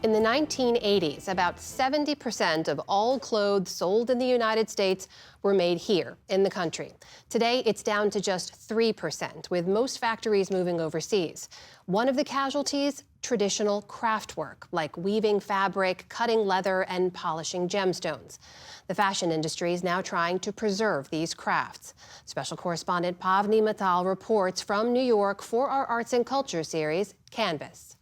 In the 1980s, about 70% of all clothes sold in the United States were made here in the country. Today, it's down to just 3%, with most factories moving overseas. One of the casualties, traditional craft work, like weaving fabric, cutting leather, and polishing gemstones. The fashion industry is now trying to preserve these crafts. Special correspondent Pavni Mittal reports from New York for our Arts and Culture series, Canvas.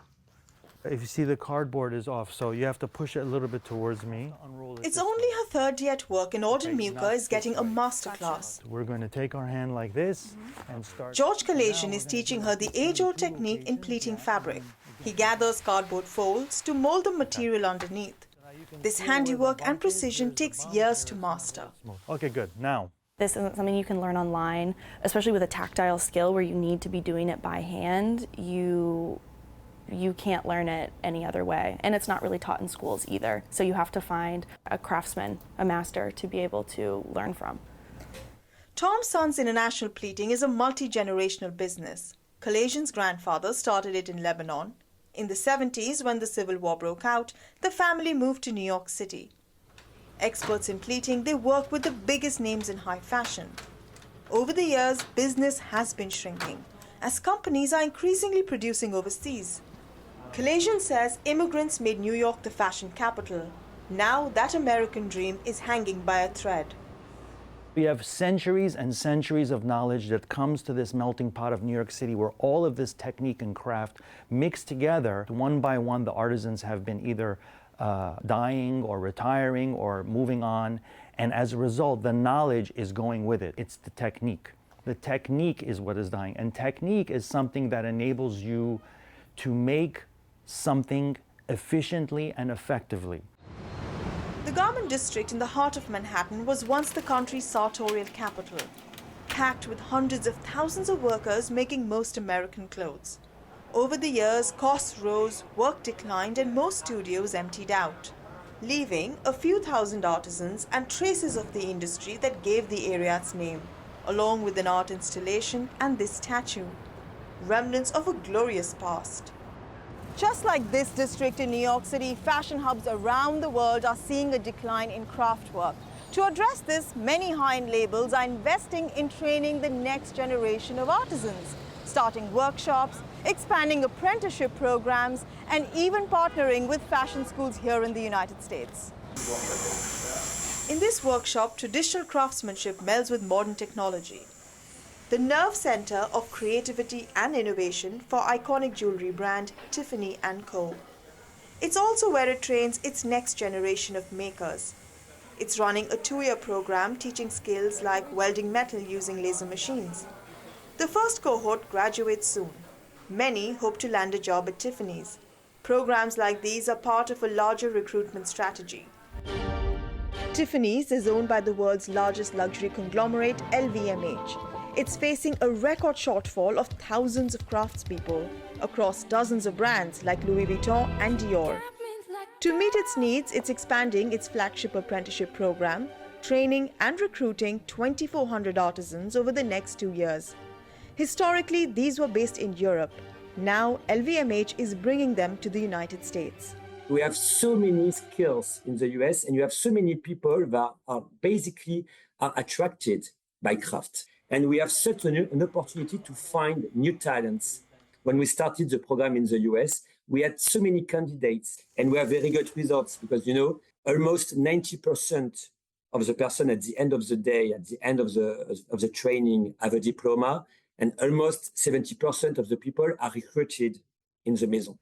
If you see, the cardboard is off, so you have to push it a little bit towards me. Unroll it. It's only her third day at work, and Auden Muka is getting a masterclass. We're going to take our hand like this and start. George Kalasian is teaching her the age-old technique in pleating fabric. He gathers cardboard folds to mold the material underneath. This handiwork and precision takes years to master. Okay, good. Now. This isn't something you can learn online, especially with a tactile skill where you need to be doing it by hand. You can't learn it any other way, and it's not really taught in schools either. So you have to find a craftsman, a master, to be able to learn from. Tom Sons International Pleating is a multi-generational business. Kalasian's grandfather started it in Lebanon. In the 70s, when the Civil War broke out, the family moved to New York City. Experts in pleating, they work with the biggest names in high fashion. Over the years, business has been shrinking, as companies are increasingly producing overseas. Kalasian says immigrants made New York the fashion capital. Now that American dream is hanging by a thread. We have centuries and centuries of knowledge that comes to this melting pot of New York City, where all of this technique and craft mixed together. One by one, the artisans have been either dying or retiring or moving on. And as a result, the knowledge is going with it. It's the technique. The technique is what is dying. And technique is something that enables you to make something efficiently and effectively. The garment district in the heart of Manhattan was once the country's sartorial capital, packed with hundreds of thousands of workers making most American clothes. Over the years, costs rose, work declined, and most studios emptied out, leaving a few thousand artisans and traces of the industry that gave the area its name, along with an art installation and this statue, remnants of a glorious past. Just like this district in New York City, fashion hubs around the world are seeing a decline in craft work. To address this, many high-end labels are investing in training the next generation of artisans, starting workshops, expanding apprenticeship programs, and even partnering with fashion schools here in the United States. In this workshop, traditional craftsmanship melds with modern technology. The nerve center of creativity and innovation for iconic jewelry brand Tiffany & Co. It's also where it trains its next generation of makers. It's running a 2-year program teaching skills like welding metal using laser machines. The first cohort graduates soon. Many hope to land a job at Tiffany's. Programs like these are part of a larger recruitment strategy. Tiffany's is owned by the world's largest luxury conglomerate, LVMH. It's facing a record shortfall of thousands of craftspeople across dozens of brands like Louis Vuitton and Dior. To meet its needs, it's expanding its flagship apprenticeship program, training and recruiting 2,400 artisans over the next 2 years. Historically, these were based in Europe. Now, LVMH is bringing them to the United States. We have so many skills in the US, and you have so many people that are basically attracted by craft. And we have such an opportunity to find new talents. When we started the program in the US, we had so many candidates, and we have very good results because, almost 90% of the person at the end of the day, at the end of the training, have a diploma, and almost 70% of the people are recruited in the maison.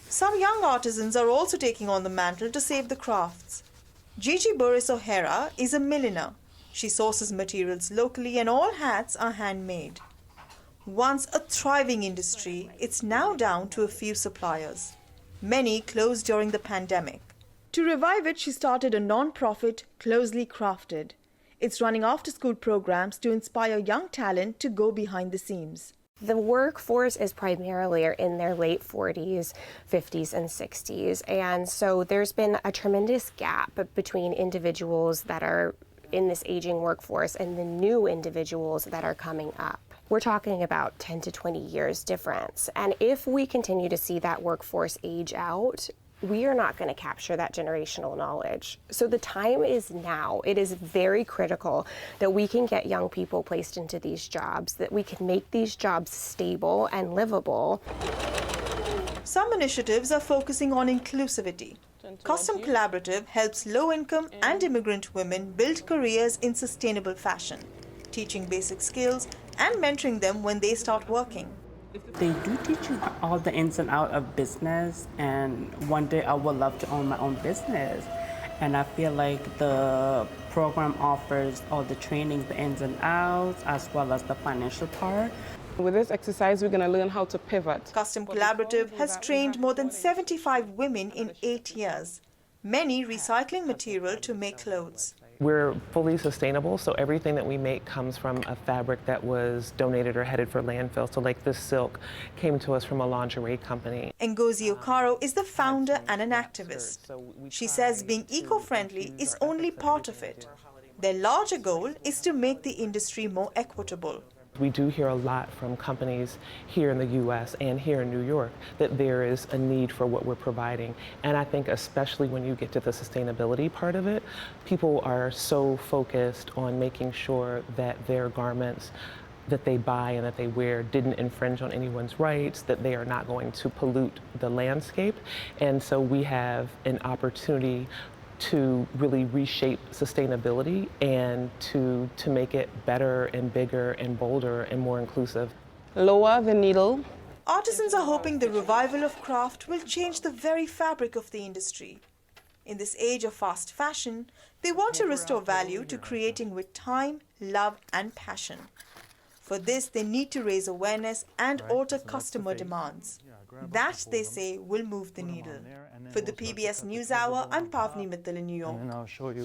Some young artisans are also taking on the mantle to save the crafts. Gigi Burris O'Hara is a milliner. She sources materials locally and all hats are handmade. Once a thriving industry, it's now down to a few suppliers. Many closed during the pandemic. To revive it, she started a non-profit, Closely Crafted. It's running after-school programs to inspire young talent to go behind the scenes. The workforce is primarily in their late 40s, 50s, and 60s. And so there's been a tremendous gap between individuals that are in this aging workforce and the new individuals that are coming up. We're talking about 10 to 20 years difference. And if we continue to see that workforce age out, we are not going to capture that generational knowledge. So the time is now. It is very critical that we can get young people placed into these jobs, that we can make these jobs stable and livable. Some initiatives are focusing on inclusivity. Custom Collaborative helps low-income and immigrant women build careers in sustainable fashion, teaching basic skills and mentoring them when they start working. They do teach you all the ins and outs of business, and one day I would love to own my own business. And I feel like the program offers all the trainings, the ins and outs, as well as the financial part. With this exercise, we're going to learn how to pivot. Custom Collaborative has trained more than 75 women in 8 years, many recycling material to make clothes. We're fully sustainable, so everything that we make comes from a fabric that was donated or headed for landfill. So like this silk came to us from a lingerie company. Ngozi Okaro is the founder and an activist. She says being eco-friendly is only part of it. Their larger goal is to make the industry more equitable. We do hear a lot from companies here in the U.S. and here in New York that there is a need for what we're providing. And I think especially when you get to the sustainability part of it, people are so focused on making sure that their garments that they buy and that they wear didn't infringe on anyone's rights, that they are not going to pollute the landscape. And so we have an opportunity to really reshape sustainability and to make it better and bigger and bolder and more inclusive. Lower the needle. Artisans are hoping the revival of craft will change the very fabric of the industry. In this age of fast fashion, they want to restore value to creating with time, love, and passion. For this, they need to raise awareness and alter customer demands. That, they say, will move the needle. For the PBS NewsHour, I'm Pavni Mittal in New York. And I'll show you.